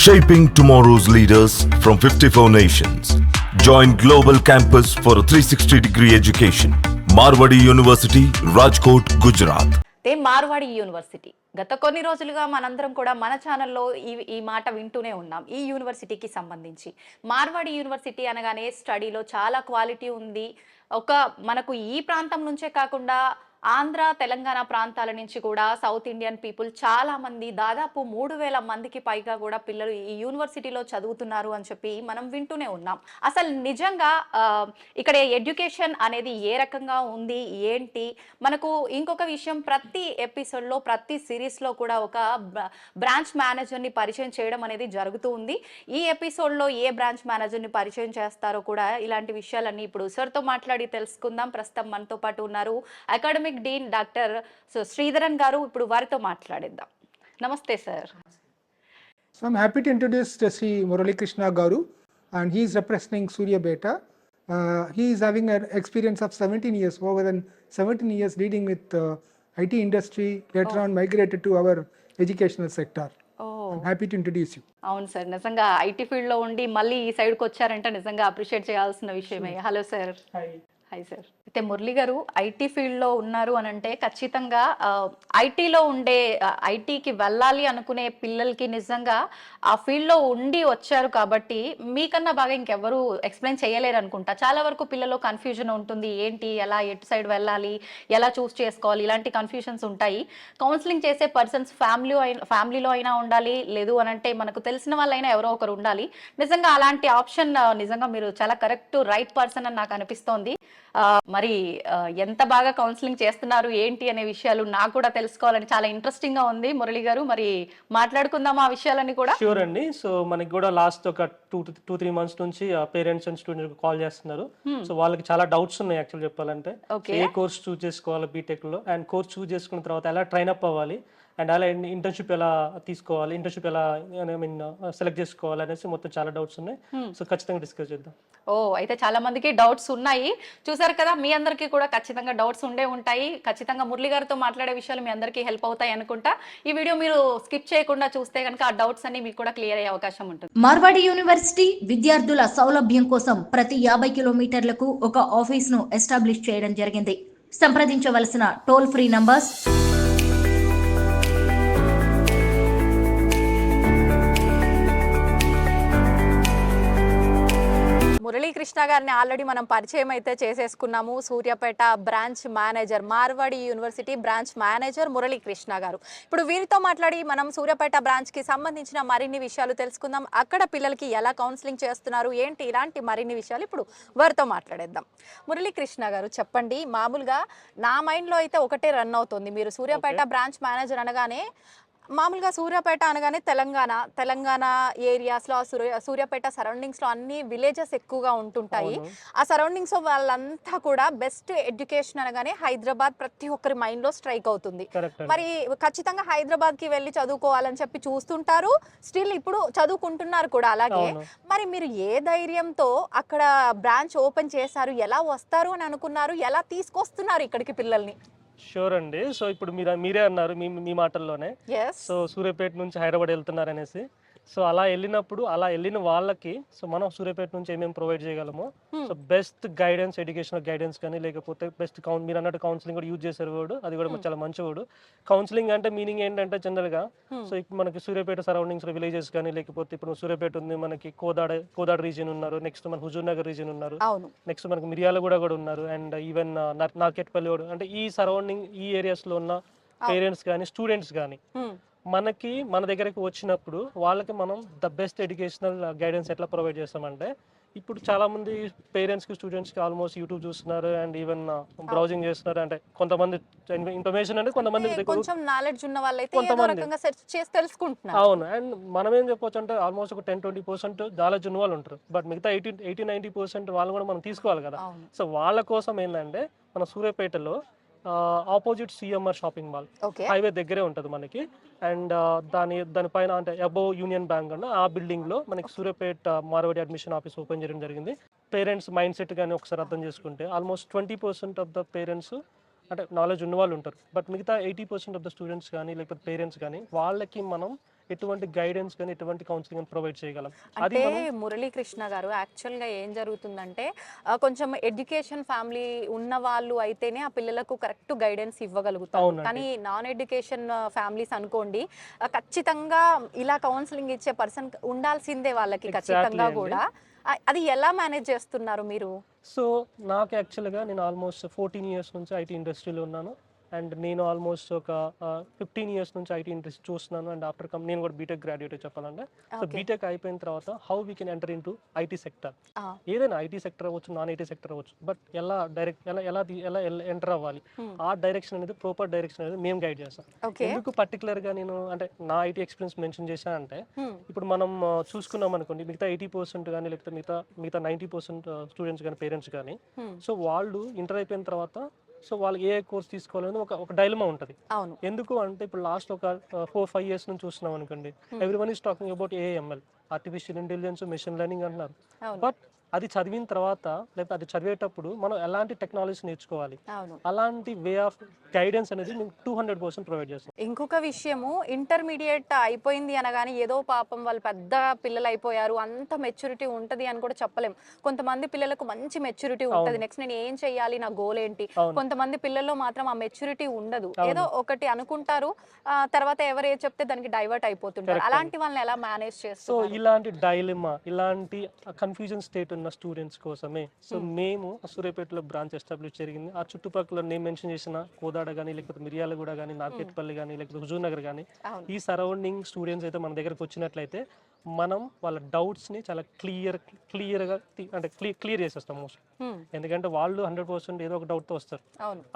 Shaping tomorrow's leaders from 54 nations. Join Global Campus for a 360-degree education. Marwadi University, Rajkot, Gujarat. Marwadi university గత కొన్ని రోజులుగా మనందరం కూడా మన ఛానల్లో ఈ మాట వింటూనే ఉన్నాం. ఈ యూనివర్సిటీకి సంబంధించి మార్వాడి యూనివర్సిటీ అనగానే స్టడీలో చాలా క్వాలిటీ ఉంది. మనకు ఈ ప్రాంతం నుంచే కాకుండా ఆంధ్ర తెలంగాణ ప్రాంతాల నుంచి కూడా సౌత్ ఇండియన్ పీపుల్ చాలా మంది దాదాపు 3000 మందికి పైగా కూడా పిల్లలు ఈ యూనివర్సిటీలో చదువుతున్నారు అని చెప్పి మనం వింటూనే ఉన్నాం. అసలు నిజంగా ఇక్కడ ఎడ్యుకేషన్ అనేది ఏ రకంగా ఉంది ఏంటి, మనకు ఇంకొక విషయం, ప్రతి ఎపిసోడ్లో ప్రతి సిరీస్లో కూడా ఒక బ్రాంచ్ మేనేజర్ని పరిచయం చేయడం అనేది జరుగుతూ ఉంది. ఈ ఎపిసోడ్లో ఏ బ్రాంచ్ మేనేజర్ని పరిచయం చేస్తారో కూడా ఇలాంటి విషయాలన్నీ ఇప్పుడు సార్తో మాట్లాడి తెలుసుకుందాం. ప్రస్తుతం మనతో పాటు ఉన్నారు అకాడమిక్ డీన్ డాక్టర్ శ్రీధరన్ గారు. ఇప్పుడు వారితో మాట్లాడిద్దాం. నమస్తే sir. So I'm happy to introduce Sri Murali Krishna Garu, and he is representing Suryapeta. He is having an experience of 17 years, over than 17 years leading with IT industry, later on migrated to our educational sector. I'm happy to introduce you. అవును sir, నిజంగా IT ఫీల్డ్లో ఉండి మళ్ళీ ఈ సైడ్కి వచ్చారంటే నిజంగా appreciate చేయాల్సిన విషయమే. Hello sir. Hi sir. అయితే మురళి గారు ఐటీ ఫీల్డ్లో ఉన్నారు అని అంటే ఖచ్చితంగా ఐటీలో ఉండే ఐటీకి వెళ్ళాలి అనుకునే పిల్లలకి నిజంగా ఆ ఫీల్డ్లో ఉండి వచ్చారు కాబట్టి మీకన్నా బాగా ఇంకెవరు ఎక్స్ప్లెయిన్ చేయలేరు అనుకుంటా. చాలా వరకు పిల్లలు కన్ఫ్యూజన్ ఉంటుంది, ఏంటి ఎలా ఎటు సైడ్ వెళ్ళాలి, ఎలా చూస్ చేసుకోవాలి, ఇలాంటి కన్ఫ్యూజన్స్ ఉంటాయి. కౌన్సిలింగ్ చేసే పర్సన్స్ ఫ్యామిలీలో అయినా ఉండాలి, లేదు అని అంటే మనకు తెలిసిన వాళ్ళైనా ఎవరో ఒకరు ఉండాలి. నిజంగా అలాంటి ఆప్షన్ నిజంగా మీరు చాలా కరెక్ట్ రైట్ పర్సన్ అని నాకు అనిపిస్తోంది. మరి ఎంత బాగా కౌన్సిలింగ్ చేస్తున్నారు ఏంటి అనే విషయాలు నాకు కూడా తెలుసుకోవాలని చాలా ఇంట్రెస్టింగ్ గా ఉంది. మురళి గారు, మరి మాట్లాడుకుందాం ఆ విషయాలని కూడా. షూర్ అండి. సో మనకి కూడా లాస్ట్ ఒక 2-3 మంత్స్ నుంచి పేరెంట్స్ అండ్ స్టూడెంట్స్ కాల్ చేస్తున్నారు. సో వాళ్ళకి చాలా డౌట్స్ ఉన్నాయి యాక్చువల్ చెప్పాలంటే. ఏ కోర్స్ చూస్ చేసుకోవాలి బీటెక్ లో, అండ్ కోర్స్ చూస్ చేసుకున్న తర్వాత ఎలా ట్రైన్ అప్ అవ్వాలి, అండ్ అలా ఇంటర్న్షిప్ ఎలా తీసుకోవాలి, ఇంటర్న్షిప్ ఎలా సెలెక్ట్ చేసుకోవాలి అనేసి మొత్తం చాలా డౌట్స్ ఉన్నాయి. సో ఖచ్చితంగా డిస్కస్ చేద్దాం. అయితే చాలా మందికి డౌట్స్ ఉన్నాయి, చూసారు కదా. మీ అందరికీ కూడా ఖచ్చితంగా డౌట్స్ ఉంటాయి. ఖచ్చితంగా మురళి గారితో మాట్లాడే విషయాలు మీ అందరికీ హెల్ప్ అవుతాయి అనుకుంటా. ఈ వీడియో మీరు స్కిప్ చేయకుండా చూస్తే కనుక ఆ డౌట్స్ అన్ని మీకు కూడా క్లియర్ అయ్యే అవకాశం ఉంటుంది. మార్వాడి యూనివర్సిటీ విద్యార్థుల సౌలభ్యం కోసం ప్రతి 50 కిలోమీటర్లకు ఒక ఆఫీస్ ను ఎస్టాబ్లిష్ చేయడం జరిగింది. సంప్రదించవలసిన టోల్ ఫ్రీ నంబర్స్ మురళీకృష్ణ గారిని ఆల్రెడీ మనం పరిచయం అయితే చేసేసుకున్నాము. Suryapet branch manager, Marwadi university branch manager Muralikrishna గారు. ఇప్పుడు వీరితో మాట్లాడి మనం సూర్యాపేట బ్రాంచ్కి సంబంధించిన మరిన్ని విషయాలు తెలుసుకుందాం. అక్కడ పిల్లలకి ఎలా కౌన్సిలింగ్ చేస్తున్నారు ఏంటి, ఇలాంటి మరిన్ని విషయాలు ఇప్పుడు వారితో మాట్లాడేద్దాం. మురళీకృష్ణ గారు చెప్పండి, మామూలుగా నా మైండ్లో అయితే ఒకటే రన్ అవుతుంది. మీరు సూర్యాపేట బ్రాంచ్ మేనేజర్ అనగానే మామూలుగా సూర్యాపేట అనగానే తెలంగాణ ఏరియాస్లో సూర్యాపేట సరౌండింగ్స్లో అన్ని విలేజెస్ ఎక్కువగా ఉంటుంటాయి. ఆ సరౌండింగ్స్ వాళ్ళంతా కూడా బెస్ట్ ఎడ్యుకేషన్ అనగానే హైదరాబాద్ ప్రతి ఒక్కరి మైండ్లో స్ట్రైక్ అవుతుంది. మరి ఖచ్చితంగా హైదరాబాద్కి వెళ్ళి చదువుకోవాలని చెప్పి చూస్తుంటారు, స్టిల్ ఇప్పుడు చదువుకుంటున్నారు కూడా అలాగే. మరి మీరు ఏ ధైర్యంతో అక్కడ బ్రాంచ్ ఓపెన్ చేశారు, ఎలా వస్తారు అని అనుకున్నారు, ఎలా తీసుకొస్తున్నారు ఇక్కడికి పిల్లల్ని? షూర్ అండి. సో ఇప్పుడు మీరే అన్నారు మీ మాటల్లోనే, సో సూర్యాపేట నుంచి హైదరాబాద్ వెళ్తున్నారు అనేసి. సో అలా వెళ్ళిన వాళ్ళకి సో మనం సూర్యాపేట నుంచి ఏమేమి ప్రొవైడ్ చేయగలమో, so best guidance, educational guidance కానీ, లేకపోతే బెస్ట్ మీరు అన్నట్టు కౌన్సిలింగ్ కూడా యూజ్ చేసే వర్డ్, అది కూడా చాలా మంచి వర్డ్. కౌన్సిలింగ్ అంటే మీనింగ్ ఏంటంటే జనరల్ గా సో ఇప్పుడు మనకి సూర్యాపేట సరౌండింగ్స్ లో విలేజెస్ కానీ, లేకపోతే ఇప్పుడు సూర్యాపేట ఉంది, మనకి కోదాడ రీజియన్ ఉన్నారు, నెక్స్ట్ మన హుజూర్ నగర్ రీజియన్ ఉన్నారు, నెక్స్ట్ మనకి మిర్యాలగూడ కూడా ఉన్నారు, అండ్ ఈవెన్ నార్కెట్పల్లి కూడా, అంటే ఈ సరౌండింగ్ ఈ ఏరియాస్ లో ఉన్న పేరెంట్స్ కానీ స్టూడెంట్స్ కానీ మన దగ్గరికి వచ్చినప్పుడు వాళ్ళకి మనం ద బెస్ట్ ఎడ్యుకేషనల్ గైడెన్స్ ఎట్లా ప్రొవైడ్ చేస్తామంటే, ఇప్పుడు చాలా మంది పేరెంట్స్ కి స్టూడెంట్స్ కి ఆల్మోస్ట్ యూట్యూబ్ చూస్తున్నారు, అండ్ ఈవెన్ బ్రౌజింగ్ చేస్తున్నారు. అంటే కొంతమంది ఇన్ఫర్మేషన్ అంటే కొంతమంది కొంచెం నాలెడ్జ్ ఉన్న వాళ్ళైతే ఏదో రకంగా సెర్చ్ చేసి తెలుసుకుంటున్నారు. అవును. అండ్ మనం ఏం చెప్పొచ్చు అంటే ఆల్మోస్ట్ ఒక 10-20% నాలెడ్జ్ ఉన్న వాళ్ళు ఉంటారు, బట్ మిగతా 80-90% వాళ్ళు కూడా మనం తీసుకోవాలి కదా. సో వాళ్ళ కోసం ఏంటంటే మన సూర్యాపేటలో opposite CMR shopping mall highway దగ్గరే ఉంటుంది మనకి. అండ్ దానిపైన అంటే అబోవ్ యూనియన్ బ్యాంక్ అన్న ఆ బిల్డింగ్ లో మనకి Suryapet Marwadi admission office open చేయడం జరిగింది. పేరెంట్స్ మైండ్ సెట్ కానీ ఒకసారి అర్థం చేసుకుంటే ఆల్మోస్ట్ 20% ఆఫ్ ద పేరెంట్స్ అంటే నాలెడ్జ్ ఉన్న వాళ్ళు ఉంటారు, బట్ మిగతా 80% ఆఫ్ ద స్టూడెంట్స్ కానీ లేకపోతే పేరెంట్స్ కానీ వాళ్ళకి మనం ఎటువంటి గైడెన్స్ కానీ ఎటువంటి కౌన్సిలింగ్ ప్రొవైడ్ చేయగలం. అంటే మురళీకృష్ణ గారు యాక్చువల్గా ఏం జరుగుతుందంటే కొంచెం ఎడ్యుకేషన్ ఫ్యామిలీ ఉన్న వాళ్ళు అయితేనే ఆ పిల్లలకు కరెక్ట్ గైడెన్స్ ఇవ్వగలుగుతారు. కానీ నాన్ ఎడ్యుకేషన్ ఫ్యామిలీస్ అనుకోండి ఖచ్చితంగా ఇలా కౌన్సిలింగ్ ఇచ్చే పర్సన్ ఉండాల్సిందే వాళ్ళకి ఖచ్చితంగా కూడా. అది ఎలా మేనేజ్ చేస్తున్నారు మీరు? సో నాకు యాక్చువల్గా నేను ఆల్మోస్ట్ 14 years నుంచి ఐటీ ఇండస్ట్రీలో ఉన్నాను. అండ్ నేను ఆల్మోస్ట్ ఒక 15 years నుంచి ఐటీ ఇండస్ట్రీ చూస్తున్నాను. అండ్ ఆఫ్టర్ నేను కూడా బీటెక్ గ్రాడ్యుయేట్ చెప్పాలంటే. సో బీటెక్ అయిపోయిన తర్వాత how we can enter in to IT sector, ఏదైనా ఐటీ సెక్టర్ అవ్వచ్చు, నాన్ ఐటీ సెక్టర్ అవ్వచ్చు, బట్ ఎలా ఎంటర్ అవ్వాలి, ఆ డైరెక్షన్ అనేది ప్రాపర్ డైరెక్షన్ అనేది మేము గైడ్ చేస్తాం. ఎందుకు పర్టికులర్గా నేను అంటే నా ఐటీ ఎక్స్పీరియన్స్ మెన్షన్ చేశా అంటే, ఇప్పుడు మనం చూసుకున్నాం అనుకోండి, మిగతా 80% కానీ లేకపోతే మిగతా 90% స్టూడెంట్స్ కానీ పేరెంట్స్ కానీ, సో వాళ్ళు ఇంటర్ అయిపోయిన తర్వాత సో వాళ్ళకి ఏ కోర్స్ తీసుకోవాలని ఒక డైలమా ఉంటుంది. ఎందుకు అంటే ఇప్పుడు లాస్ట్ ఒక 4-5 years నుంచి చూస్తున్నాం అనుకోండి, everyone is talking about AML, artificial intelligence, machine learning అంటున్నారు. బట్ అది చదివిన తర్వాత లేకపోతే అది చదివేటప్పుడు మనం ఎలాంటి టెక్నాలజీస్ నేర్చుకోవాలి, అలాంటి వే ఆఫ్ గైడెన్స్ అనేది మేము 200% ప్రొవైడ్ చేస్తాం. ఇంకొక విషయము, ఇంటర్మీడియట్ అయిపోయింది అనగానే ఏదో పాపం వాళ్ళు పెద్ద పిల్లలు అయిపోయారు, అంత మెచ్యూరిటీ ఉంటుంది అని కూడా చెప్పలేం. కొంతమంది పిల్లలకు మంచి మెచ్యూరిటీ ఉంటుంది, నెక్స్ట్ నేను ఏం చెయ్యాలి, నా గోల్ ఏంటి. కొంతమంది పిల్లల్లో మాత్రం ఆ మెచ్యూరిటీ ఉండదు, ఏదో ఒకటి అనుకుంటారు, తర్వాత ఎవరు ఏది చెప్తే దానికి డైవర్ట్ అయిపోతుంటారు. అలాంటి వాళ్ళని ఎలా మేనేజ్ చేస్తారు? సో ఇలాంటి డైలమా, ఇలాంటి కన్ఫ్యూజన్ స్టేట్ ఉన్న స్టూడెంట్స్ కోసమే సో మేము సూర్యాపేటలో బ్రాంచ్ ఎస్టాబ్లిష్ జరిగింది. ఆ చుట్టుపక్కల నేను మెన్షన్ చేసిన కోదాడ కానీ, లేకపోతే మిర్యాలగూడ కానీ, నార్కెట్పల్లి కానీ, లేకపోతే హుజూర్ నగర్ కానీ, ఈ సరౌండింగ్ స్టూడెంట్స్ అయితే మన దగ్గరకు వచ్చినట్లయితే మనం వాళ్ళ డౌట్స్ ని చాలా క్లియర్గా అంటే క్లియర్ చేసేస్తాం మోస్ట్. ఎందుకంటే వాళ్ళు 100% ఏదో ఒక డౌట్ తో వస్తారు.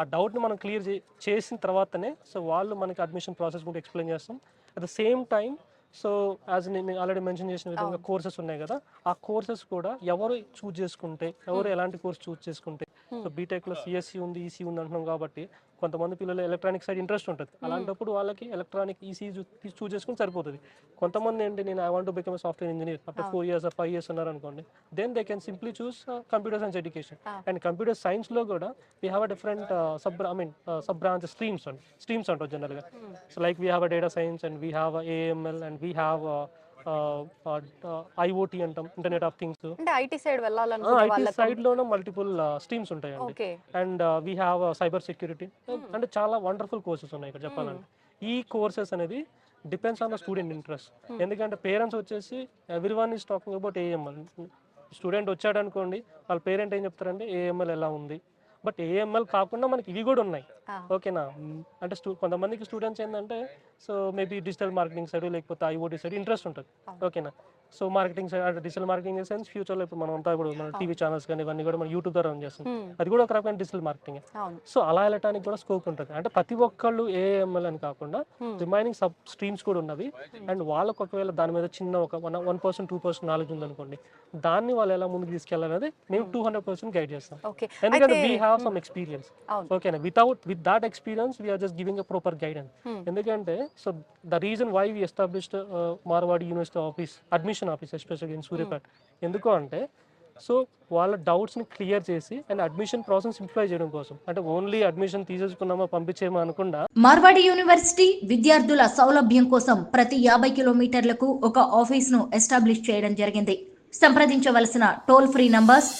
ఆ డౌట్ ని మనం క్లియర్ చేసిన తర్వాతనే సో వాళ్ళు మనకి అడ్మిషన్ ప్రాసెస్ కూడా ఎక్స్ప్లెయిన్ చేస్తాం. At the same time so as నేను ఆల్రెడీ మెన్షన్ చేసిన విధంగా కోర్సెస్ ఉన్నాయి కదా, ఆ కోర్సెస్ కూడా ఎవరు చూస్ చేసుకుంటే, ఎవరు ఎలాంటి కోర్స్ చూస్ చేసుకుంటే, సో బీటెక్లో సిఎస్సి ఉంది, ఈసీ ఉంది అంటున్నాం కాబట్టి కొంతమంది పిల్లలు ఎలక్ట్రానిక్ సైడ్ ఇంట్రెస్ట్ ఉంటుంది. అలాంటప్పుడు వాళ్ళకి ఎలక్ట్రానిక్ ఈసీ చూస్ చేసుకుని సరిపోతుంది. కొంతమంది ఏంటి, నేను I want to become software engineer after 4 years or 5 years ఉన్నారు అనుకోండి, then they can simply choose computer science education. And computer సైన్స్లో కూడా we have a different sub branch streams అంటారు జనరల్గా. So like we have a data science and we have AML and we have IoT అంటాం, internet of things. IT side IT side లోనే multiple streams ఉంటాయండి. And we have cyber security, అంటే చాలా wonderful courses ఉన్నాయి ఇక్కడ చెప్పాలంటే. ఈ courses అనేది depends on the student interest. ఎందుకంటే పేరెంట్స్ వచ్చేసి everyone is talking about AML. Student వచ్చాడు అనుకోండి, వాళ్ళ పేరెంట్ ఏం చెప్తారంటే ఏఎంఎల్ ఎలా ఉంది, బట్ ఏఎంఎల్ కాకుండా మనకి ఇవి కూడా ఉన్నాయి. ఓకేనా, అంటే కొంతమందికి స్టూడెంట్స్ ఏంటంటే so maybe digital marketing side లేకపోతే ఐఓటీ సైడ్ ఇంట్రెస్ట్ ఉంటుంది. ఓకేనా, సో మార్కెటింగ్ సైడ్ అంటే డిజిటల్ మార్కెటింగ్ సెన్స్ ఫ్యూచర్లో ఇప్పుడు మనం అంతా ఇప్పుడు మన టీవీ ఛానల్స్ కానీ ఇవన్నీ కూడా మనం యూట్యూబ్ ద్వారా రన్ చేస్తాం, అది కూడా ఒక రకమైన డిజిటల్ మార్కెటింగ్. సో అలా వెళ్ళటానికి కూడా స్కోప్ ఉంటుంది. అంటే ప్రతి ఒక్కళ్ళు ఏఎంఎల్ అని కాకుండా రిమైనింగ్ సబ్ స్ట్రీమ్స్ కూడా ఉన్నవి. అండ్ వాళ్ళకు ఒకవేళ దాని మీద చిన్న ఒక 1%, 2% నాలెడ్జ్ ఉందనుకోండి, దాన్ని వాళ్ళు ఎలా ముందుకు తీసుకెళ్ళాలనేది మేము 200% గైడ్ చేస్తాం. ఎందుకంటే వీ హ్యావ్ సమ్ ఎక్స్పీరియన్స్. ఓకేనా, with that experience we are just giving a proper guidance. ఎందుకంటే so the reason why we established Marwadi university office, admission office especially in Suryapet, ఎందుకు అంటే సో వాళ్ళ డౌట్స్ ని క్లియర్ చేసి అండ్ అడ్మిషన్ ప్రాసెస్ సింప్లిఫై చేయడం కోసం. అంటే ఓన్లీ అడ్మిషన్ తీసేసుకున్నామా పంపించేమా అనుకుండా, మార్వాడి యూనివర్సిటీ విద్యార్థుల సౌలభ్యం కోసం ప్రతి 50 కిలోమీటర్లకు ఒక ఆఫీస్ ను ఎస్టాబ్లిష్ చేయడం జరిగింది. సంప్రదించవలసిన టోల్ ఫ్రీ నంబర్స్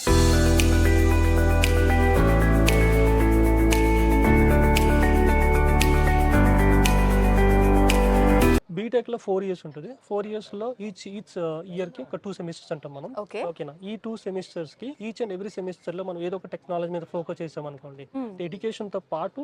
బీటెక్ లో 4 years ఉంటుంది. 4 years లో ఈచ్ ఇయర్ కి ఒక 2 semesters అంటాం మనం. ఓకేనా, ఈ 2 semesters కి ఈచ్ అండ్ ఎవ్రీ సెమిస్టర్ లో మనం ఏదో ఒక టెక్నాలజీ మీద ఫోకస్ చేసాం అనుకోండి, ఎడ్యుకేషన్ తో పాటు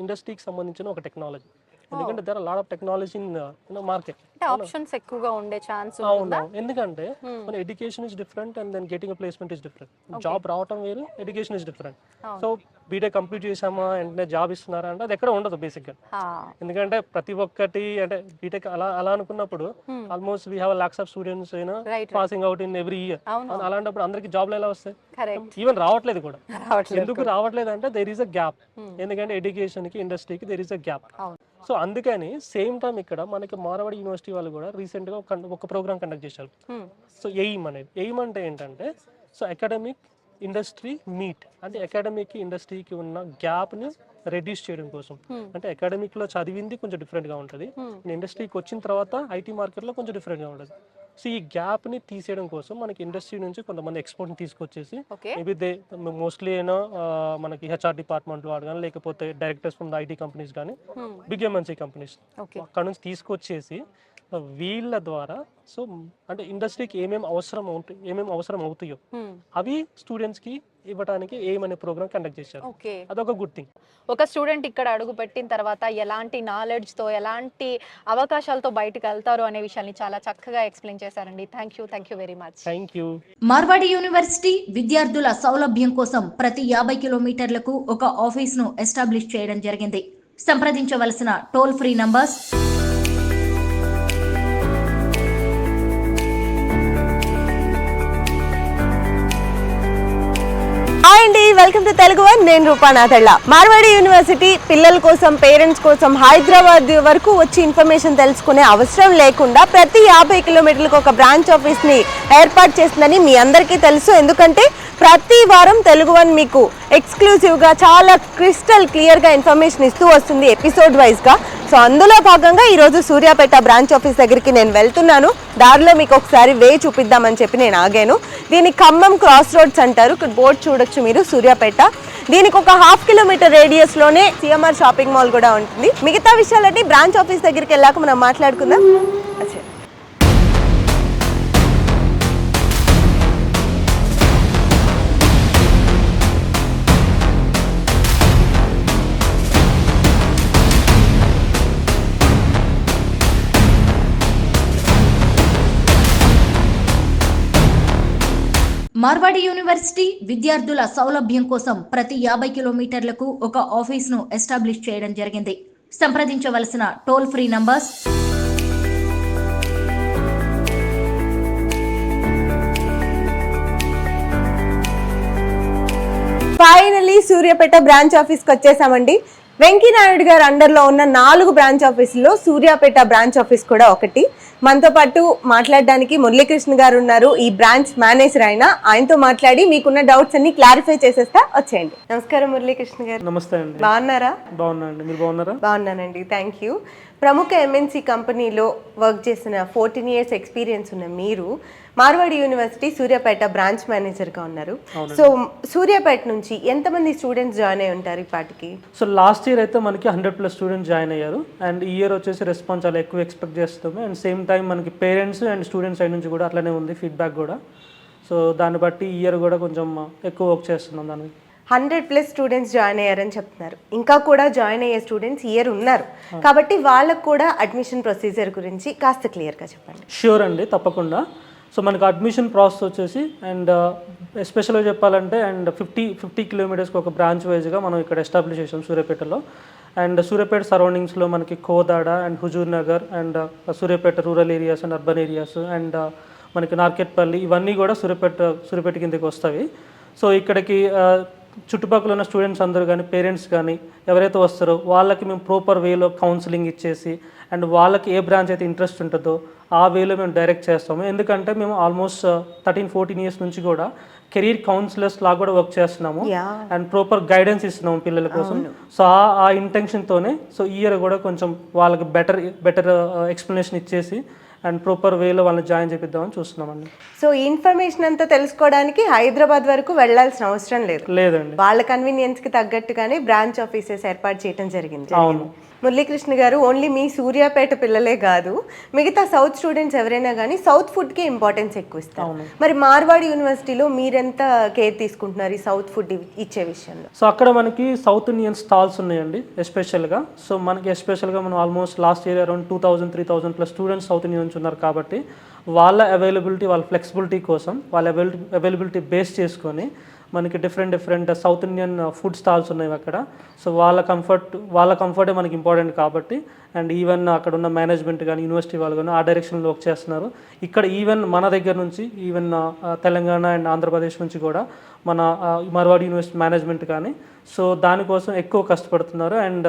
ఇండస్ట్రీకి సంబంధించిన ఒక టెక్నాలజీ. ఎందుకంటే there are lot of technology in market, options ఎక్కువగా ఉండే ఛాన్స్. అవును, ఎందుకంటే మన education is different and then getting placement is different. Job రావటం వేరు, education is different. So BTech complete చేసామా అంటే జాబ్ ఇస్తున్నారా అంటే అది ఎక్కడ ఉండదు బేసిక్ గా. ఎందుకంటే ప్రతి ఒక్కటి అంటే బీటెక్ అలా అనుకున్నప్పుడు almost we have lakhs of students passing out in every year. అలాంటప్పుడు అందరికి జాబ్లు ఎలా వస్తాయి? ఈవెన్ రావట్లేదు కూడా. ఎందుకు రావట్లేదు అంటే దేర్ ఈస్ అ గ్యాప్. ఎందుకంటే ఎడ్యుకేషన్ కి ఇండస్ట్రీకి there is a gap. So అందుకని సేమ్ టైం ఇక్కడ మనకి మార్వాడి యూనివర్సిటీ వాళ్ళు కూడా రీసెంట్ గా ఒక ప్రోగ్రామ్ కండక్ట్ చేశారు. సో ఎయిమ్ అంటే ఏంటంటే సో అకాడమిక్ ఇండస్ట్రీ మీట్, అంటే అకాడమిక్ ఇండస్ట్రీకి ఉన్న గ్యాప్ ని రెడ్యూస్ చేయడం కోసం. అంటే అకాడమిక్ లో చదివింది కొంచెం డిఫరెంట్ గా ఉంటుంది, ఇండస్ట్రీకి వచ్చిన తర్వాత ఐటీ మార్కెట్ లో కొంచెం డిఫరెంట్ గా ఉంటుంది. సో ఈ గ్యాప్ ని తీసేయడం కోసం మనకి ఇండస్ట్రీ నుంచి కొంతమంది ఎక్స్పర్ట్ ని తీసుకొచ్చేసి మేబీ దే మోస్ట్లీ ఏమో మనకి హెచ్ఆర్ డిపార్ట్మెంట్ వాడు కానీ లేకపోతే డైరెక్టర్స్ ఫ్రమ్ ఐటీ కంపెనీస్ కానీ బిగ్ ఎంఎన్సీ కంపెనీస్ అక్కడ నుంచి తీసుకొచ్చేసి వీళ్ళ ద్వారా సో అంటే ఇండస్ట్రీకి ఏమేమి అవసరం అవుతాయో అవి స్టూడెంట్స్ కి ఇవ్వడానికి ఏమనే ప్రోగ్రామ్ కండక్ట్ చేశారు. అదొక గుడ్ థింగ్. ఒక స్టూడెంట్ ఇక్కడ అడుగు పెట్టిన తర్వాత ఎలాంటి నాలెడ్జ్ తో ఎలాంటి అవకాశాలతో బయటకు వెళ్తారు అనే విషయాన్ని చాలా చక్కగా ఎక్స్ప్లెయిన్ చేశారండి. Thank you very much. Thank you. Marwadi university విద్యార్థుల సౌలభ్యం కోసం ప్రతి 50 కిలోమీటర్లకు ఒక ఆఫీస్ ను ఎస్టాబ్లిష్ చేయడం జరిగింది. సంప్రదించవలసిన టోల్ ఫ్రీ నంబర్స్ అండి. Welcome to Telugu one. నేను రూపానాథళ్ళ. మార్వాడి యూనివర్సిటీ పిల్లల కోసం, పేరెంట్స్ కోసం హైదరాబాద్ వరకు వచ్చి ఇన్ఫర్మేషన్ తెలుసుకునే అవసరం లేకుండా ప్రతి 50 కిలోమీటర్లకు ఒక బ్రాంచ్ ఆఫీస్ని ఏర్పాటు చేస్తుందని మీ అందరికీ తెలుసు. ఎందుకంటే ప్రతి వారం తెలుగు వన్ మీకు ఎక్స్క్లూజివ్గా చాలా క్రిస్టల్ క్లియర్గా ఇన్ఫర్మేషన్ ఇస్తూ వస్తుంది ఎపిసోడ్ వైజ్గా. సో అందులో భాగంగా ఈరోజు సూర్యాపేట బ్రాంచ్ ఆఫీస్ దగ్గరికి నేను వెళ్తున్నాను. దారిలో మీకు ఒకసారి వే చూపిద్దామని చెప్పి నేను ఆగాను. దీన్ని ఖమ్మం క్రాస్ రోడ్స్ అంటారు. ఇక్కడ బోర్డు చూడొచ్చు మీరు, సూర్యాపేట. దీనికి ఒక 1/2 కిలోమీటర్ రేడియస్లోనే సిఎంఆర్ షాపింగ్ మాల్ కూడా ఉంటుంది. మిగతా విషయాలన్నీ బ్రాంచ్ ఆఫీస్ దగ్గరికి వెళ్ళాక మనం మాట్లాడుకుందాం. మార్వాడి యూనివర్సిటీ విద్యార్థుల సౌలభ్యం కోసం ప్రతి 50 కిలోమీటర్లకు ఒక ఆఫీస్ ను ఎస్టాబ్లిష్ చేయడం జరిగింది. సంప్రదించవలసిన toll free numbers finally Suryapet branch ఆఫీస్కి వచ్చేసామండి. వెంకీనాయుడు గారు అండర్లో ఉన్న 4 బ్రాంచ్ ఆఫీసుల్లో సూర్యాపేట బ్రాంచ్ ఆఫీస్ కూడా ఒకటి. మనతో పాటు మాట్లాడడానికి మురళీకృష్ణ గారు ఉన్నారు, ఈ బ్రాంచ్ మేనేజర్. ఆయనతో మాట్లాడి మీకున్న డౌట్స్ అన్ని క్లారిఫై చేసేస్తా. వచ్చేయండి. నమస్కారం మురళీకృష్ణ గారు. నమస్తే అండి. బాగున్నారా? బాగున్నానండి. మీరు బాగున్నారా? బాగున్నానండి, థ్యాంక్ యూ. ప్రముఖ ఎంఎన్సీ కంపెనీలో వర్క్ చేసిన 14 years ఎక్స్పీరియన్స్ ఉన్న మీరు మార్వాడి యూనివర్సిటీ సూర్యాపేట బ్రాంచ్ మేనేజర్గా ఉన్నారు. సో సూర్యాపేట నుంచి ఎంతమంది స్టూడెంట్స్ జాయిన్ అయి ఉంటారు ఇప్పటికి? సో లాస్ట్ ఇయర్ అయితే మనకి 100+ స్టూడెంట్స్ జాయిన్ అయ్యారు. అండ్ ఈ ఇయర్ వచ్చేసి రెస్పాన్స్ చాలా ఎక్కువ ఎక్స్పెక్ట్ చేస్తాము. అండ్ సేమ్ టైం మనకి పేరెంట్స్ అండ్ స్టూడెంట్స్ సైడ్ నుంచి కూడా అట్లనే ఉంది ఫీడ్బ్యాక్ కూడా. సో దాన్ని బట్టి ఈ ఇయర్ కూడా కొంచెం ఎక్కువ వర్క్ చేస్తున్నాం దాని. 100+ స్టూడెంట్స్ జాయిన్ అయ్యారని చెప్తున్నారు. ఇంకా కూడా జాయిన్ అయ్యే స్టూడెంట్స్ ఇయర్ ఉన్నారు కాబట్టి వాళ్ళకు కూడా అడ్మిషన్ ప్రొసీజర్ గురించి కాస్త క్లియర్గా చెప్పండి. ష్యూర్ అండి, తప్పకుండా. సో మనకు అడ్మిషన్ ప్రాసెస్ వచ్చేసి అండ్ ఎస్పెషల్గా చెప్పాలంటే అండ్ 50 కిలోమీటర్స్కి ఒక బ్రాంచ్ వైజ్గా మనం ఇక్కడ ఎస్టాబ్లిష్ చేసాం సూర్యాపేటలో. అండ్ సూర్యాపేట సరౌండింగ్స్లో మనకి Kodad and Huzur Nagar and Suryapet rural areas and urban areas and మనకి నార్కెట్పల్లి, ఇవన్నీ కూడా సూర్యాపేట కిందకి వస్తాయి. సో ఇక్కడికి చుట్టుపక్కల ఉన్న స్టూడెంట్స్ అందరూ కానీ పేరెంట్స్ కానీ ఎవరైతే వస్తారో వాళ్ళకి మేము ప్రాపర్ వేలో కౌన్సిలింగ్ ఇచ్చేసి అండ్ వాళ్ళకి ఏ బ్రాంచ్ అయితే ఇంట్రెస్ట్ ఉంటుందో ఆ వేలో మేము డైరెక్ట్ చేస్తాము. ఎందుకంటే మేము ఆల్మోస్ట్ 13-14 years నుంచి కూడా కెరీర్ కౌన్సిలర్స్ లాగా కూడా వర్క్ చేస్తున్నాము అండ్ ప్రాపర్ గైడెన్స్ ఇస్తున్నాము పిల్లల కోసం. సో ఆ ఇంటెన్షన్తోనే సో ఈ ఇయర్ కూడా కొంచెం వాళ్ళకి బెటర్ ఎక్స్ప్లెనేషన్ ఇచ్చేసి అండ్ ప్రాపర్ వేలో వాళ్ళని జాయిన్ చేపిద్దామని చూస్తున్నామండి. సో ఈ ఇన్ఫర్మేషన్ అంతా తెలుసుకోవడానికి హైదరాబాద్ వరకు వెళ్లాల్సిన అవసరం లేదండి. వాళ్ళ కన్వీనియన్స్కి తగ్గట్టుగానే బ్రాంచ్ ఆఫీసెస్ ఏర్పాటు చేయడం జరిగింది. అవును. మురళీకృష్ణ గారు, ఓన్లీ మీ సూర్యాపేట పిల్లలే కాదు, మిగతా సౌత్ స్టూడెంట్స్ ఎవరైనా కానీ సౌత్ ఫుడ్కి ఇంపార్టెన్స్ ఎక్కువ ఇస్తారు. మరి మార్వాడి యూనివర్సిటీలో మీరెంత కేర్ తీసుకుంటున్నారు ఈ సౌత్ ఫుడ్ ఇచ్చే విషయంలో? సో అక్కడ మనకి సౌత్ ఇండియన్ స్టాల్స్ ఉన్నాయండి ఎస్పెషల్గా. సో మనకి ఎస్పెషల్గా మనం almost last year around 2000-3000+ students south Indian నుంచి ఉన్నారు కాబట్టి వాళ్ళ అవైలబిలిటీ, వాళ్ళ ఫ్లెక్సిబిలిటీ కోసం వాళ్ళ అవైలబిలిటీ బేస్ చేసుకొని మనకి different south Indian food stalls ఉన్నాయి అక్కడ. సో వాళ్ళ కంఫర్టే మనకి ఇంపార్టెంట్ కాబట్టి అండ్ ఈవెన్ అక్కడ ఉన్న మేనేజ్మెంట్ కానీ యూనివర్సిటీ వాళ్ళు కానీ ఆ డైరెక్షన్లో వర్క్ చేస్తున్నారు. ఇక్కడ ఈవెన్ మన దగ్గర నుంచి ఈవెన్ తెలంగాణ అండ్ ఆంధ్రప్రదేశ్ నుంచి కూడా మన మార్వాడి యూనివర్సిటీ మేనేజ్మెంట్ కానీ సో దానికోసం ఎక్కువ కష్టపడుతున్నారు. అండ్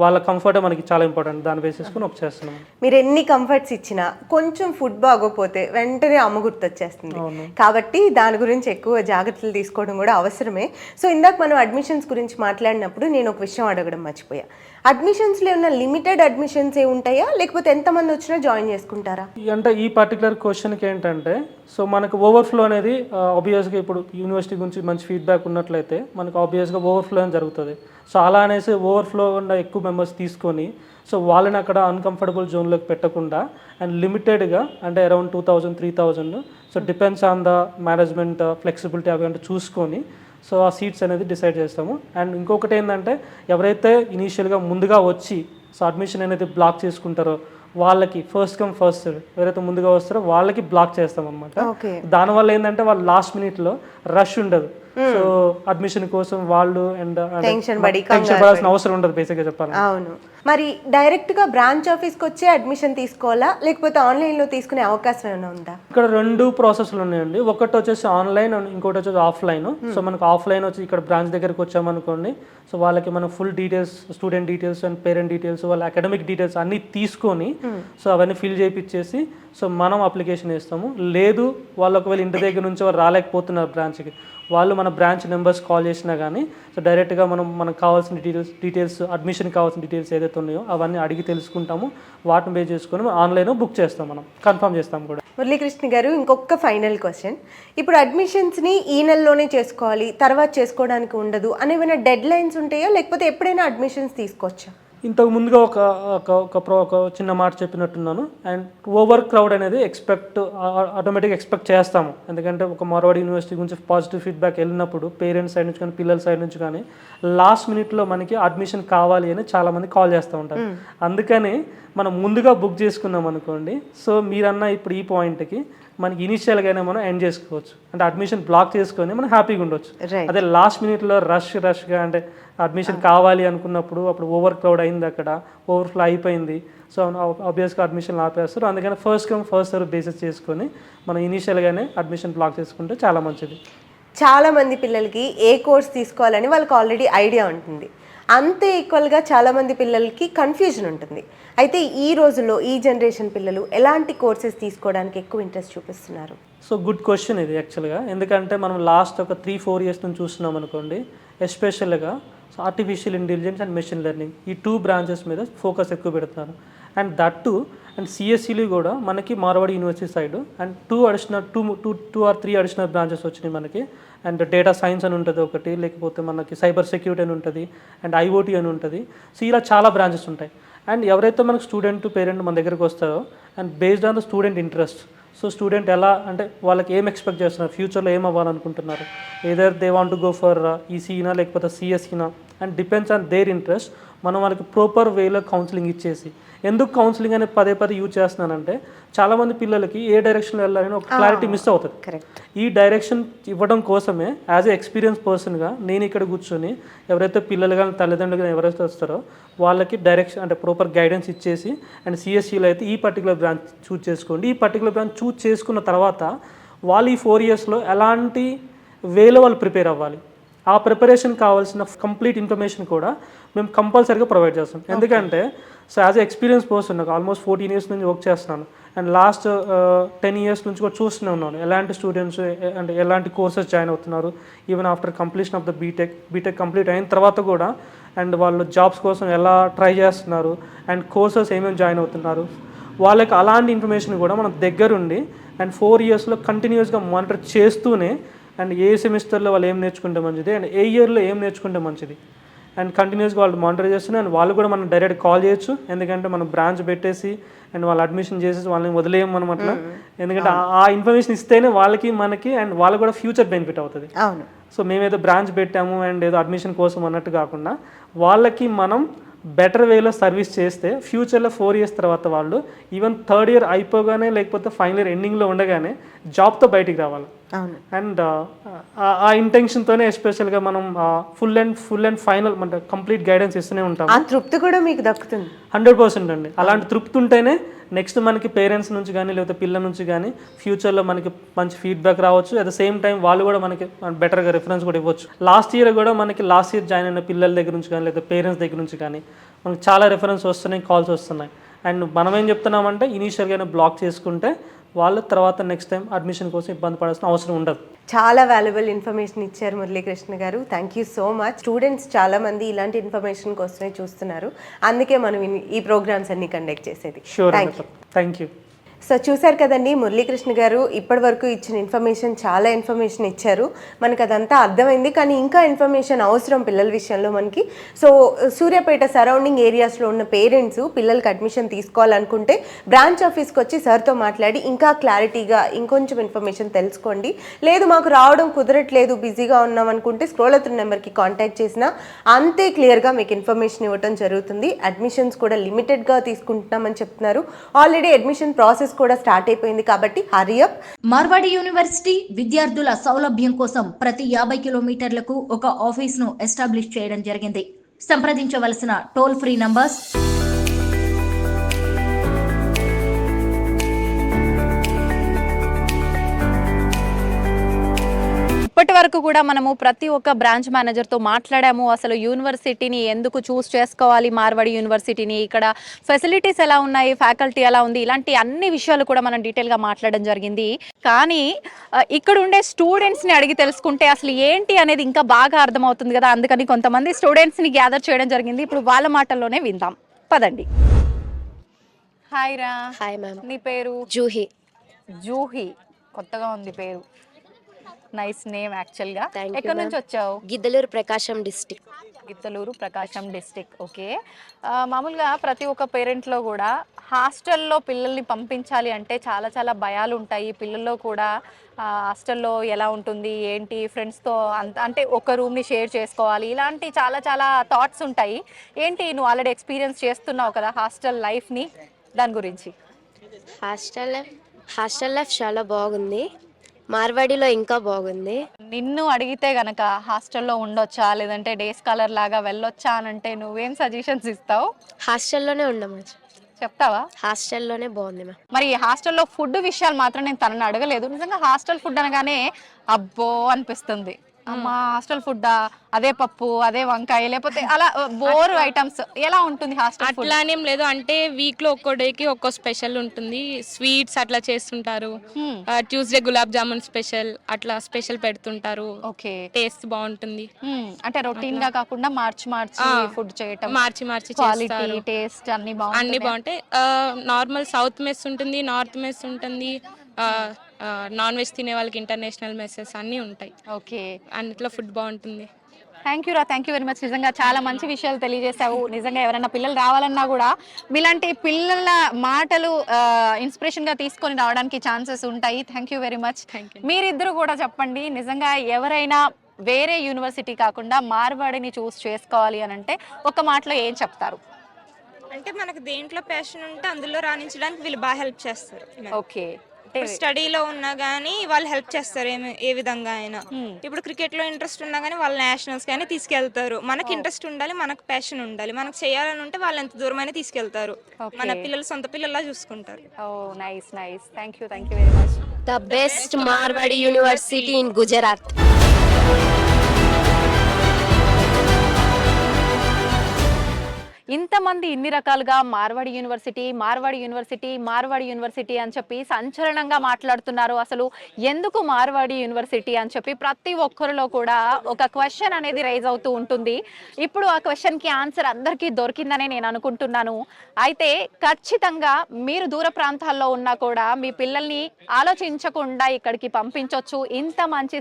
వాళ్ళ కంఫర్టే మనకి చాలా ఇంపార్టెంట్, దాన్ని బేసిస్కొని వర్క్ చేస్తున్నాం. మీరు ఎన్ని కంఫర్ట్స్ ఇచ్చినా కొంచెం ఫుడ్ బాగోపోతే వెంటనే అమ్మ గుర్తొచ్చేస్తుంది. కాబట్టి దాని గురించి ఎక్కువ జాగ్రత్తలు తీసుకోవడం కూడా అవసరమే. సో ఇందాక మనం అడ్మిషన్స్ గురించి మాట్లాడినప్పుడు నేను ఒక విషయం అడగడం మర్చిపోయా. అడ్మిషన్స్లో ఉన్న లిమిటెడ్ అడ్మిషన్స్ ఏ ఉంటాయా, లేకపోతే ఎంతమంది వచ్చినా జాయిన్ చేసుకుంటారా? అంటే ఈ పర్టికులర్ క్వశ్చన్కి ఏంటంటే సో మనకు ఓవర్ఫ్లో అనేది ఆబ్వియస్గా ఇప్పుడు యూనివర్సిటీ గురించి మంచి ఫీడ్బ్యాక్ ఉన్నట్లయితే మనకు ఆబ్వియస్గా ఓవర్ఫ్లో అని జరుగుతుంది. సో అలా అనేసి ఓవర్ఫ్లో ఉన్న ఎక్కువ మెంబర్స్ తీసుకొని సో వాళ్ళని అక్కడ అన్కంఫర్టబుల్ జోన్లోకి పెట్టకుండా అండ్ లిమిటెడ్గా అంటే around 2000-3000 so depends on the management flexibility అవి అంటే చూసుకొని సో ఆ సీట్స్ అనేది డిసైడ్ చేస్తాము. అండ్ ఇంకొకటి ఏంటంటే ఎవరైతే ఇనీషియల్గా ముందుగా వచ్చి సో అడ్మిషన్ అనేది బ్లాక్ చేసుకుంటారో వాళ్ళకి ఫస్ట్ కమ్ ఫస్ట్ సర్వ్, ఎవరైతే ముందుగా వస్తారో వాళ్ళకి బ్లాక్ చేస్తాం అనమాట. దానివల్ల ఏంటంటే వాళ్ళు లాస్ట్ మినిట్లో రష్ ఉండదు. సో అడ్మిషన్ కోసం వాళ్ళు అండ్ టెన్షన్ పడాల్సిన అవసరం ఉండదు బేసిక్గా చెప్పాలి. అవును. మరి డైరెక్ట్ గా బ్రాంచ్ ఆఫీస్కి వచ్చి అడ్మిషన్ తీసుకోవాలా, లేకపోతే ఆన్లైన్ లో తీసుకునే అవకాశం ఏమైనా ఉందా? ఇక్కడ 2 ప్రాసెస్లు ఉన్నాయండి. ఒకటి వచ్చేసి ఆన్లైన్, ఇంకోటి వచ్చేసి ఆఫ్లైన్. సో మనకు ఆఫ్లైన్ వచ్చి ఇక్కడ బ్రాంచ్ దగ్గరికి వచ్చామనుకోండి సో వాళ్ళకి మనం full details, student details and parent details, వాళ్ళ అకాడమిక్ డీటెయిల్స్ అన్నీ తీసుకొని సో అవన్నీ ఫిల్ చేయించేసి సో మనం అప్లికేషన్ ఇస్తాము. లేదు వాళ్ళు ఒకవేళ ఇంటి దగ్గర నుంచి వాళ్ళు రాలేకపోతున్నారు బ్రాంచ్కి, వాళ్ళు మన బ్రాంచ్ నెంబర్స్ కాల్ చేసినా కానీ సో డైరెక్ట్గా మనకు కావాల్సిన డీటెయిల్స్ అడ్మిషన్ కావాల్సిన డీటెయిల్స్ ఏదైతే ఉన్నాయో అవన్నీ అడిగి తెలుసుకుంటాము. వాటిని బేస్ చేసుకొని ఆన్లైన్ బుక్ చేస్తాం, మనం కన్ఫర్మ్ చేస్తాం కూడా. మురళీకృష్ణ గారు, ఇంకొక ఫైనల్ క్వశ్చన్. ఇప్పుడు అడ్మిషన్స్ని ఈ నెలలోనే చేసుకోవాలి, తర్వాత చేసుకోవడానికి ఉండదు అని ఏమైనా డెడ్ లైన్స్ ఉంటాయా, లేకపోతే ఎప్పుడైనా అడ్మిషన్స్ తీసుకోవచ్చా? ఇంతకు ముందుగా ఒక చిన్న మాట చెప్పినట్టున్నాను. అండ్ ఓవర్ క్రౌడ్ అనేది ఆటోమేటిక్గా ఎక్స్పెక్ట్ చేస్తాము. ఎందుకంటే ఒక మార్వాడి యూనివర్సిటీ గురించి పాజిటివ్ ఫీడ్బ్యాక్ వెళ్ళినప్పుడు పేరెంట్స్ సైడ్ నుంచి కానీ పిల్లల సైడ్ నుంచి కానీ లాస్ట్ మినిట్లో మనకి అడ్మిషన్ కావాలి అని చాలామంది కాల్ చేస్తూ ఉంటారు. అందుకని మనం ముందుగా బుక్ చేసుకున్నాం అనుకోండి సో మీరన్న ఇప్పుడు ఈ పాయింట్కి మనకి ఇనిషియల్గానే మనం ఎండ్ చేసుకోవచ్చు. అంటే అడ్మిషన్ బ్లాక్ చేసుకొని మనం హ్యాపీగా ఉండొచ్చు. అదే లాస్ట్ మినిట్లో రష్గా అంటే అడ్మిషన్ కావాలి అనుకున్నప్పుడు అప్పుడు ఓవర్ క్రౌడ్ అయింది, అక్కడ ఓవర్ఫ్లో అయిపోయింది. సో ఆబ్వియస్గా అడ్మిషన్ ఆపేస్తారు. అందుకని first come first serve basis చేసుకొని మనం ఇనిషియల్గానే అడ్మిషన్ బ్లాక్ చేసుకుంటే చాలా మంచిది. చాలామంది పిల్లలకి ఏ కోర్స్ తీసుకోవాలని వాళ్ళకి ఆల్రెడీ ఐడియా ఉంటుంది. అంతే ఈక్వల్గా చాలామంది పిల్లలకి కన్ఫ్యూజన్ ఉంటుంది. అయితే ఈ రోజుల్లో ఈ జనరేషన్ పిల్లలు ఎలాంటి కోర్సెస్ తీసుకోవడానికి ఎక్కువ ఇంట్రెస్ట్ చూపిస్తున్నారు? సో గుడ్ క్వశ్చన్ ఇది యాక్చువల్గా. ఎందుకంటే మనం లాస్ట్ ఒక 3-4 ఇయర్స్ నుంచి చూస్తున్నాం అనుకోండి, ఎస్పెషల్గా artificial intelligence and machine learning ఈ 2 బ్రాంచెస్ మీద ఫోకస్ ఎక్కువ పెడుతున్నారు. అండ్ దట్ టు అండ్ సిఎస్ఈలు కూడా మనకి Marwadi university side and 2 or 3 additional branches వచ్చినాయి మనకి. అండ్ డేటా సైన్స్ అని ఉంటుంది ఒకటి, లేకపోతే మనకి సైబర్ సెక్యూరిటీ అని ఉంటుంది, అండ్ ఐఓటీ అని ఉంటుంది. సో ఇలా చాలా బ్రాంచెస్ ఉంటాయి. అండ్ ఎవరైతే మనకు స్టూడెంట్ పేరెంట్ మన దగ్గరికి వస్తారో and based on the student interest, so student ఎలా అంటే వాళ్ళకి ఏం ఎక్స్పెక్ట్ చేస్తున్నారు, ఫ్యూచర్లో ఏం అవ్వాలనుకుంటున్నారు, either they want to go for ఈసీనా లేకపోతే సిఎస్ఈనా and depends on their interest మనం వాళ్ళకి ప్రాపర్ వేలో కౌన్సిలింగ్ ఇచ్చేసి. ఎందుకు కౌన్సిలింగ్ అనేది పదే యూజ్ చేస్తున్నానంటే చాలామంది పిల్లలకి ఏ డైరెక్షన్లో వెళ్ళాలని ఒక క్లారిటీ మిస్ అవుతుంది. ఈ డైరెక్షన్ ఇవ్వడం కోసమే యాజ్ ఏ ఎక్స్పీరియన్స్ పర్సన్గా నేను ఇక్కడ కూర్చొని ఎవరైతే పిల్లలు కానీ తల్లిదండ్రులు కానీ ఎవరైతే వస్తారో వాళ్ళకి డైరెక్షన్ అంటే ప్రాపర్ గైడెన్స్ ఇచ్చేసి అండ్ సిఎస్ఈలో అయితే ఈ పర్టికులర్ బ్రాంచ్ చూజ్ చేసుకోండి, ఈ పర్టికులర్ బ్రాంచ్ చూజ్ చేసుకున్న తర్వాత వాళ్ళు ఈ 4 ఇయర్స్లో ఎలాంటి వేలో వాళ్ళు ప్రిపేర్ అవ్వాలి, ఆ ప్రిపరేషన్ కావాల్సిన కంప్లీట్ ఇన్ఫర్మేషన్ కూడా మేము కంపల్సరీగా ప్రొవైడ్ చేస్తాం. ఎందుకంటే so as a experience person నాకు ఆల్మోస్ట్ 14 ఇయర్స్ నుంచి వర్క్ చేస్తున్నాను అండ్ లాస్ట్ 10 ఇయర్స్ నుంచి కూడా చూస్తూనే ఉన్నాను ఎలాంటి స్టూడెంట్స్ అంటే ఎలాంటి కోర్సెస్ జాయిన్ అవుతున్నారు. Even after completion of the BTech complete అయిన తర్వాత కూడా అండ్ వాళ్ళు జాబ్స్ కోసం ఎలా ట్రై చేస్తున్నారు అండ్ కోర్సెస్ ఏమేమి జాయిన్ అవుతున్నారు, వాళ్ళకి అలాంటి ఇన్ఫర్మేషన్ కూడా మనం దగ్గరుండి అండ్ 4 ఇయర్స్లో కంటిన్యూస్గా మానిటర్ చేస్తూనే అండ్ ఏ సెమిస్టర్లో వాళ్ళు ఏం నేర్చుకుంటే మంచిది అండ్ ఏ ఇయర్లో ఏం నేర్చుకుంటే మంచిది అండ్ కంటిన్యూస్గా వాళ్ళు మానిటర్ చేస్తున్నారు. అండ్ వాళ్ళు కూడా మనం డైరెక్ట్ కాల్ చేయొచ్చు, ఎందుకంటే మనం బ్రాంచ్ పెట్టేసి అండ్ వాళ్ళు అడ్మిషన్ చేసేసి వాళ్ళని వదిలేయం మనం అట్లా. ఎందుకంటే ఆ ఇన్ఫర్మేషన్ ఇస్తేనే వాళ్ళకి మనకి అండ్ వాళ్ళకి కూడా ఫ్యూచర్ బెనిఫిట్ అవుతుంది. సో మేమేదో బ్రాంచ్ పెట్టాము అండ్ ఏదో అడ్మిషన్ కోసం అన్నట్టు కాకుండా వాళ్ళకి మనం బెటర్ వేలో సర్వీస్ చేస్తే ఫ్యూచర్లో 4 ఇయర్స్ తర్వాత వాళ్ళు ఈవెన్ 3rd ఇయర్ అయిపోగానే లేకపోతే ఫైనల్ ఇయర్ ఎండింగ్లో ఉండగానే జాబ్తో బయటికి రావాలి. అవును. అండ్ ఆ ఇంటెన్షన్తోనే ఎస్పెషల్గా మనం ఫుల్ అండ్ ఫైనల్ అంటే కంప్లీట్ గైడెన్స్ ఇస్తూనే ఉంటాం. ఆ తృప్తి కూడా మీకు దక్కుతుంది. 100% అండి. అలాంటి తృప్తి ఉంటేనే నెక్స్ట్ మనకి పేరెంట్స్ నుంచి కానీ లేకపోతే పిల్లల నుంచి కానీ ఫ్యూచర్లో మనకి మంచి ఫీడ్బ్యాక్ రావచ్చు. అట్ ద సేమ్ టైం వాళ్ళు కూడా మనకి బెటర్గా రిఫరెన్స్ కూడా ఇవ్వచ్చు. లాస్ట్ ఇయర్ జాయిన్ అయిన పిల్లల దగ్గర నుంచి కానీ లేదా పేరెంట్స్ దగ్గర నుంచి కానీ మనకి చాలా రిఫరెన్స్ వస్తున్నాయి, కాల్స్ వస్తున్నాయి. అండ్ మనం ఏం చెప్తున్నామంటే ఇనీషియల్గానే బ్లాక్ చేసుకుంటే వాళ్ళు తర్వాత నెక్స్ట్ టైం అడ్మిషన్ కోసం ఇబ్బంది పడాల్సిన అవసరం ఉండదు. చాలా వాల్యుబుల్ ఇన్ఫర్మేషన్ ఇచ్చారు మురళీకృష్ణ గారు. Thank you so much. Students చాలా మంది ఇలాంటి ఇన్ఫర్మేషన్ కోసమే చూస్తున్నారు, అందుకే మనం ఈ ప్రోగ్రామ్స్ అన్ని కండక్ట్ చేసేది. Thank you. సో చూశారు కదండి, మురళీకృష్ణ గారు ఇప్పటి వరకు ఇచ్చిన ఇన్ఫర్మేషన్, చాలా ఇన్ఫర్మేషన్ ఇచ్చారు. మనకు అదంతా అర్థమైంది, కానీ ఇంకా ఇన్ఫర్మేషన్ అవసరం పిల్లల విషయంలో మనకి. సో సూర్యాపేట సరౌండింగ్ ఏరియాస్లో ఉన్న పేరెంట్స్ పిల్లలకి అడ్మిషన్ తీసుకోవాలనుకుంటే బ్రాంచ్ ఆఫీస్కి వచ్చి సార్తో మాట్లాడి ఇంకా క్లారిటీగా ఇంకొంచెం ఇన్ఫర్మేషన్ తెలుసుకోండి. లేదు మాకు రావడం కుదరట్లేదు, బిజీగా ఉన్నాం అనుకుంటే స్క్రోల్ అవుతున్న నెంబర్కి కాంటాక్ట్ చేసినా అంతే క్లియర్గా మీకు ఇన్ఫర్మేషన్ ఇవ్వడం జరుగుతుంది. అడ్మిషన్స్ కూడా లిమిటెడ్గా తీసుకుంటున్నామని చెప్తున్నారు. ఆల్రెడీ అడ్మిషన్ ప్రాసెస్ కూడా స్టార్ట్ అయిపోయింది, కాబట్టి హరీ అప్. మార్వాడి యూనివర్సిటీ విద్యార్థుల సౌలభ్యం కోసం ప్రతి 50 కిలోమీటర్లకు ఒక ఆఫీస్ను ఎస్టాబ్లిష్ చేయడం జరిగింది. సంప్రదించవలసిన టోల్ ఫ్రీ నంబర్స్ ఇప్పటి వరకు కూడా మనము ప్రతి ఒక్క బ్రాంచ్ మేనేజర్తో మాట్లాడాము. అసలు యూనివర్సిటీని ఎందుకు చూస్ చేసుకోవాలి, మార్వాడి యూనివర్సిటీని, ఇక్కడ ఫెసిలిటీస్ ఎలా ఉన్నాయి, ఫ్యాకల్టీ ఎలా ఉంది, ఇలాంటి అన్ని విషయాలు కూడా మనం డీటెయిల్గా మాట్లాడడం జరిగింది. కానీ ఇక్కడ ఉండే స్టూడెంట్స్ని అడిగి తెలుసుకుంటే అసలు ఏంటి అనేది ఇంకా బాగా అర్థమవుతుంది కదా. అందుకని కొంతమంది స్టూడెంట్స్ని గ్యాదర్ చేయడం జరిగింది. ఇప్పుడు వాళ్ళ మాటల్లోనే విందాం, పదండి. హాయ్ రా. Hi ma'am. నీ పేరు? జూహి. జూహి, కొత్తగా ఉంది పేరు. నైస్ నేమ్ యాక్చువల్గా. Thank you, ఎక్కడి నుంచి ma'am. వచ్చావు? గిద్దలూరు ప్రకాశం డిస్టిక్. గిద్దలూరు ప్రకాశం డిస్టిక్. ఓకే. మామూలుగా ప్రతి ఒక్క పేరెంట్లో కూడా హాస్టల్లో పిల్లల్ని పంపించాలి అంటే చాలా చాలా భయాలు ఉంటాయి. పిల్లల్లో కూడా హాస్టల్లో ఎలా ఉంటుంది ఏంటి, ఫ్రెండ్స్తో అంటే ఒక రూమ్ని షేర్ చేసుకోవాలి, ఇలాంటి చాలా చాలా థాట్స్ ఉంటాయి. ఏంటి, నువ్వు ఆల్రెడీ ఎక్స్పీరియన్స్ చేస్తున్నావు కదా హాస్టల్ లైఫ్ని, దాని గురించి. హాస్టల్ లైఫ్ చాలా బాగుంది, మార్వాడిలో ఇంకా బాగుంది. నిన్ను అడిగితే గనక హాస్టల్లో ఉండొచ్చా లేదంటే డే స్కాలర్ లాగా వెళ్ళొచ్చా అని అంటే నువ్వేం సజెషన్స్ ఇస్తావు? హాస్టల్లోనే ఉండమచ్చు. చెప్తావా? హాస్టల్లోనే బాగుంది మ్యామ్. మరి హాస్టల్లో ఫుడ్ విషయాలు మాత్రం నేను తనని అడగలేదు. నిజంగా హాస్టల్ ఫుడ్ అనగానే అబ్బో అనిపిస్తుంది. అమ్మా హాస్టల్ ఫుడ్, అదే పప్పు, అదే వంకాయ, లేకపోతే అలా బోర్ ఐటమ్స్, ఎలా ఉంటుంది హాస్టల్ ఫుడ్? అట్లానేం లేదు, అంటే వీక్ లో ఒక్కో డేకి ఒక్కో స్పెషల్ ఉంటుంది. స్వీట్స్ అట్లా చేస్తుంటారు, ట్యూస్డే గులాబ్ జామున్ స్పెషల్, అట్లా స్పెషల్ పెడుతుంటారు. ఓకే, టేస్ట్ బాగుంటుంది. అంటే రొటీన్ గా కాకుండా మార్చి ఫుడ్ చేయటం, మార్చి క్వాలిటీ, టేస్ట్ అన్ని బాగుంటాయి. నార్మల్ సౌత్ మెస్ ఉంటుంది, నార్త్ మెస్ ఉంటుంది, నాన్ వెజ్ తినే వాళ్ళకి ఇంటర్నేషనల్ మెస్సెస్ అన్నీ ఉంటాయి. ఓకే, అన్నిట్లో ఫుడ్ బాగుంటుంది. థ్యాంక్ యూ రా, థ్యాంక్ యూ వెరీ మచ్. నిజంగా చాలా మంచి విషయాలు తెలియజేశావు. నిజంగా ఎవరైనా పిల్లలు రావాలన్నా కూడా మీలాంటి పిల్లల మాటలు ఇన్స్పిరేషన్గా తీసుకొని రావడానికి ఛాన్సెస్ ఉంటాయి. Thank you very much. మీరిద్దరు కూడా చెప్పండి, నిజంగా ఎవరైనా వేరే యూనివర్సిటీ కాకుండా మార్వాడిని చూస్ చేసుకోవాలి అని అంటే ఒక మాటలో ఏం చెప్తారు? అంటే మనకు దేంట్లో ప్యాషన్ ఉంటే అందులో రాణించడానికి వీళ్ళు బాగా హెల్ప్ చేస్తారు. ఓకే, స్టడీలో ఉన్నా గానీ వాళ్ళు హెల్ప్ చేస్తారు ఏ విధంగా అయినా. ఇప్పుడు క్రికెట్ లో ఇంట్రెస్ట్ ఉన్నా గానీ వాళ్ళు నేషనల్స్ కానీ తీసుకెళ్తారు. మనకి ఇంట్రెస్ట్ ఉండాలి, మనకు ప్యాషన్ ఉండాలి, మనకు చేయాలని ఉంటే వాళ్ళు ఎంత దూరమైనా తీసుకెళ్తారు. మన పిల్లలు సొంత పిల్లల్లా చూసుకుంటారు. Oh nice nice, thank you very much. The best Marwadi university in Gujarat. ఇంతమంది ఇన్ని రకాలుగా మార్వాడి యూనివర్సిటీ అని చెప్పి సంచలనంగా మాట్లాడుతున్నారు. అసలు ఎందుకు మార్వాడి యూనివర్సిటీ అని చెప్పి ప్రతి ఒక్కరిలో కూడా ఒక క్వశ్చన్ అనేది రైజ్ అవుతూ ఉంటుంది. ఇప్పుడు ఆ క్వశ్చన్కి ఆన్సర్ అందరికీ దొరికిందనే నేను అనుకుంటున్నాను. అయితే ఖచ్చితంగా మీరు దూర ప్రాంతాల్లో ఉన్నా కూడా మీ పిల్లల్ని ఆలోచించకుండా ఇక్కడికి పంపించవచ్చు. ఇంత మంచి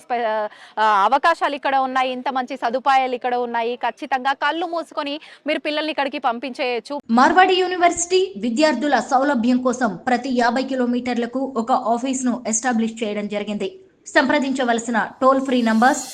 అవకాశాలు ఇక్కడ ఉన్నాయి, ఇంత మంచి సదుపాయాలు ఇక్కడ ఉన్నాయి. ఖచ్చితంగా కళ్ళు మూసుకొని మీరు పిల్లల్ని ఇక్కడికి పంపించేయచ్చు. మార్వాడి యూనివర్సిటీ విద్యార్థుల సౌలభ్యం కోసం ప్రతి 50 కిలోమీటర్లకు ఒక ఆఫీస్ను ఎస్టాబ్లిష్ చేయడం జరిగింది. సంప్రదించవలసిన టోల్ ఫ్రీ నంబర్స్